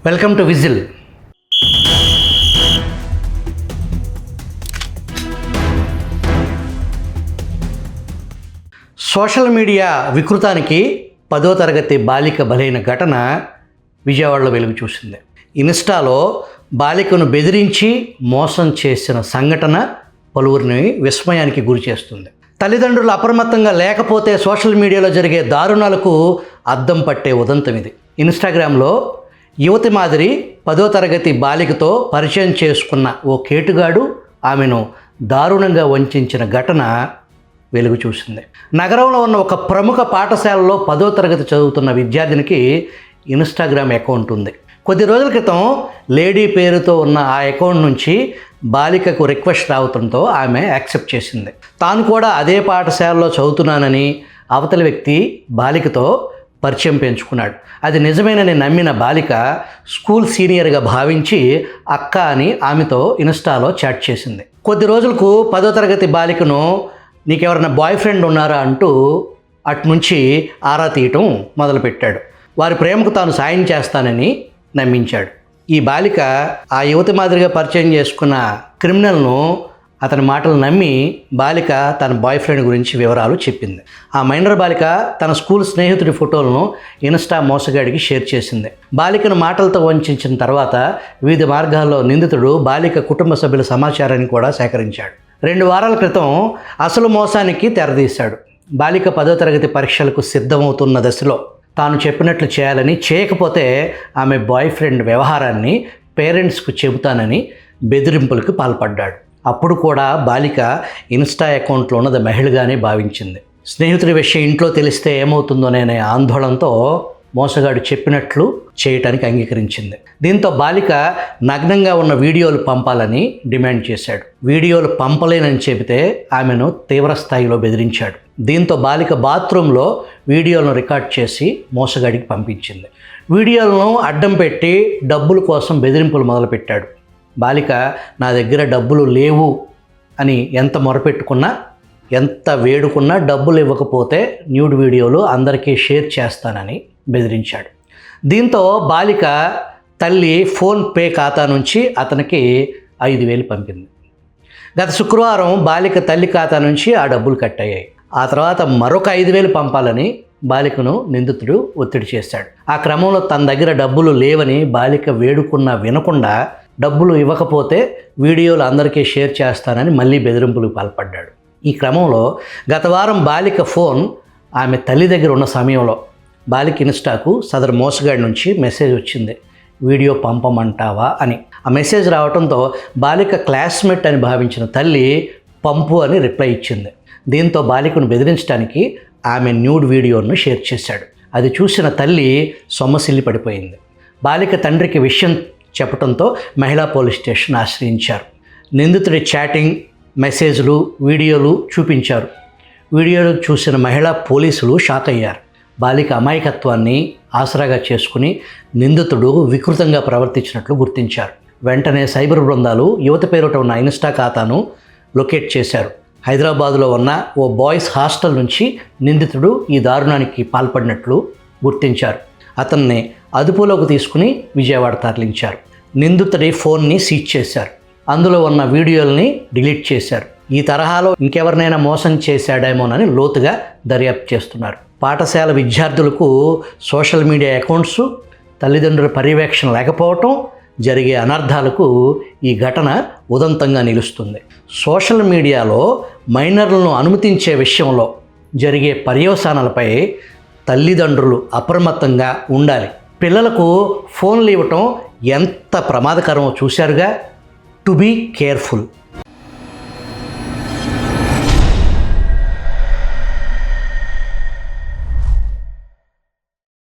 Welcome to Vigil. Social media వికృతానికి 10వ తరగతి బాలిక బలైన ఘటన విజయవాడలో వెలుగు చూసింది. ఇన్స్టాలో బాలికను బెదిరించి మోసం చేసిన సంఘటన పలువురిని విస్మయానికి గురి చేస్తుంది. తల్లిదండ్రులు అప్రమత్తంగా లేకపోతే సోషల్ మీడియాలో జరిగే దారుణాలకు అద్దం పట్టే ఉదంతం ఇది. ఇన్స్టాగ్రామ్లో యువతి మాదిరి 10వ తరగతి బాలికతో పరిచయం చేసుకున్న ఓ కేటుగాడు ఆమెను దారుణంగా వంచిన ఘటన వెలుగు చూసింది. నగరంలో ఉన్న ఒక ప్రముఖ పాఠశాలలో 10వ తరగతి చదువుతున్న విద్యార్థినికి ఇన్స్టాగ్రామ్ అకౌంట్ ఉంది. కొద్ది రోజుల క్రితం లేడీ పేరుతో ఉన్న ఆ అకౌంట్ నుంచి బాలికకు రిక్వెస్ట్ రావడంతో ఆమె యాక్సెప్ట్ చేసింది. తాను కూడా అదే పాఠశాలలో చదువుతున్నానని అవతలి వ్యక్తి బాలికతో పరిచయం పెంచుకున్నాడు. అది నిజమేనని నమ్మిన బాలిక స్కూల్ సీనియర్గా భావించి అక్క అని ఆమెతో ఇన్స్టాలో చాట్ చేసింది. కొద్ది రోజులకు 10వ తరగతి బాలికను నీకెవరైనా బాయ్ ఫ్రెండ్ ఉన్నారా అంటూ అట్నుంచి ఆరా తీయటం మొదలుపెట్టాడు. వారి ప్రేమకు తాను సాయం చేస్తానని నమ్మించాడు. ఈ బాలిక ఆ యువతి మాదిరిగా పరిచయం చేసుకున్న క్రిమినల్ను అతని మాటలు నమ్మి బాలిక తన బాయ్ ఫ్రెండ్ గురించి వివరాలు చెప్పింది. ఆ మైనర్ బాలిక తన స్కూల్ స్నేహితుడి ఫోటోలను ఇన్స్టా మోసగాడికి షేర్ చేసింది. బాలికను మాటలతో వంచిన తర్వాత వివిధ మార్గాల్లో నిందితుడు బాలిక కుటుంబ సభ్యుల సమాచారాన్ని కూడా సేకరించాడు. 2 వారాల క్రితం అసలు మోసానికి తెరదీశాడు. బాలిక 10వ తరగతి పరీక్షలకు సిద్ధమవుతున్న దశలో తాను చెప్పినట్లు చేయాలని, చేయకపోతే ఆమె బాయ్ ఫ్రెండ్ వ్యవహారాన్ని పేరెంట్స్కు చెబుతానని బెదిరింపులకు పాల్పడ్డాడు. అప్పుడు కూడా బాలిక ఇన్స్టా అకౌంట్లో ఉన్నది మహిళగానే భావించింది. స్నేహితుడి విషయం ఇంట్లో తెలిస్తే ఏమవుతుందోనే ఆందోళనతో మోసగాడు చెప్పినట్లు చేయటానికి అంగీకరించింది. దీంతో బాలిక నగ్నంగా ఉన్న వీడియోలు పంపాలని డిమాండ్ చేశాడు. వీడియోలు పంపలేనని చెబితే ఆమెను తీవ్రస్థాయిలో బెదిరించాడు. దీంతో బాలిక బాత్రూంలో వీడియోలను రికార్డ్ చేసి మోసగాడికి పంపించింది. వీడియోలను అడ్డం పెట్టి డబ్బుల కోసం బెదిరింపులు మొదలుపెట్టాడు. బాలిక నా దగ్గర డబ్బులు లేవు అని ఎంత మొరపెట్టుకున్నా, ఎంత వేడుకున్నా డబ్బులు ఇవ్వకపోతే న్యూడ్ వీడియోలు అందరికీ షేర్ చేస్తానని బెదిరించాడు. దీంతో బాలిక తల్లి ఫోన్పే ఖాతా నుంచి అతనికి 5,000 పంపింది. గత శుక్రవారం బాలిక తల్లి ఖాతా నుంచి ఆ డబ్బులు కట్ అయ్యాయి. ఆ తర్వాత మరొక 5,000 పంపాలని బాలికను నిందితుడు ఒత్తిడి చేశాడు. ఆ క్రమంలో తన దగ్గర డబ్బులు లేవని బాలిక వేడుకున్నా వినకుండా డబ్బులు ఇవ్వకపోతే వీడియోలు అందరికీ షేర్ చేస్తానని మళ్ళీ బెదిరింపులకు పాల్పడ్డాడు. ఈ క్రమంలో గత వారం బాలిక ఫోన్ ఆమె తల్లి దగ్గర ఉన్న సమయంలో బాలిక ఇన్స్టాకు సదరు మోసగాడి నుంచి మెసేజ్ వచ్చింది, వీడియో పంపమంటావా అని. ఆ మెసేజ్ రావడంతో బాలిక క్లాస్మేట్ అని భావించిన తల్లి పంపు అని రిప్లై ఇచ్చింది. దీంతో బాలికను బెదిరించడానికి ఆమె న్యూడ్ వీడియోను షేర్ చేశాడు. అది చూసిన తల్లి సొమ్మసిల్లి పడిపోయింది. బాలిక తండ్రికి విషయం చెప్పడంతో మహిళా పోలీస్ స్టేషన్ ఆశ్రయించారు. నిందితుడి చాటింగ్, మెసేజ్లు, వీడియోలు చూపించారు. వీడియోలు చూసిన మహిళా పోలీసులు షాక్ అయ్యారు. బాలిక అమాయకత్వాన్ని ఆసరాగా చేసుకుని నిందితుడు వికృతంగా ప్రవర్తించినట్లు గుర్తించారు. వెంటనే సైబర్ బృందాలు యువత పేరుట ఉన్న ఇన్స్టా ఖాతాను లొకేట్ చేశారు. హైదరాబాదులో ఉన్న ఓ బాయ్స్ హాస్టల్ నుంచి నిందితుడు ఈ దారుణానికి పాల్పడినట్లు గుర్తించారు. అతన్ని అదుపులోకి తీసుకుని విజయవాడ తరలించారు. నిందితుడి ఫోన్ని సీజ్ చేశారు. అందులో ఉన్న వీడియోల్ని డిలీట్ చేశారు. ఈ తరహాలో ఇంకెవరినైనా మోసం చేశాడేమోనని లోతుగా దర్యాప్తు చేస్తున్నారు. పాఠశాల విద్యార్థులకు సోషల్ మీడియా అకౌంట్స్, తల్లిదండ్రుల పర్యవేక్షణ లేకపోవటం, జరిగే అనర్థాలకు ఈ ఘటన ఉదంతంగా నిలుస్తుంది. సోషల్ మీడియాలో మైనర్లను అనుమతించే విషయంలో జరిగే పర్యవసానాలపై తల్లిదండ్రులు అప్రమత్తంగా ఉండాలి. పిల్లలకు ఫోన్లు ఇవ్వటం ఎంత ప్రమాదకరమో చూశారుగా. To be careful.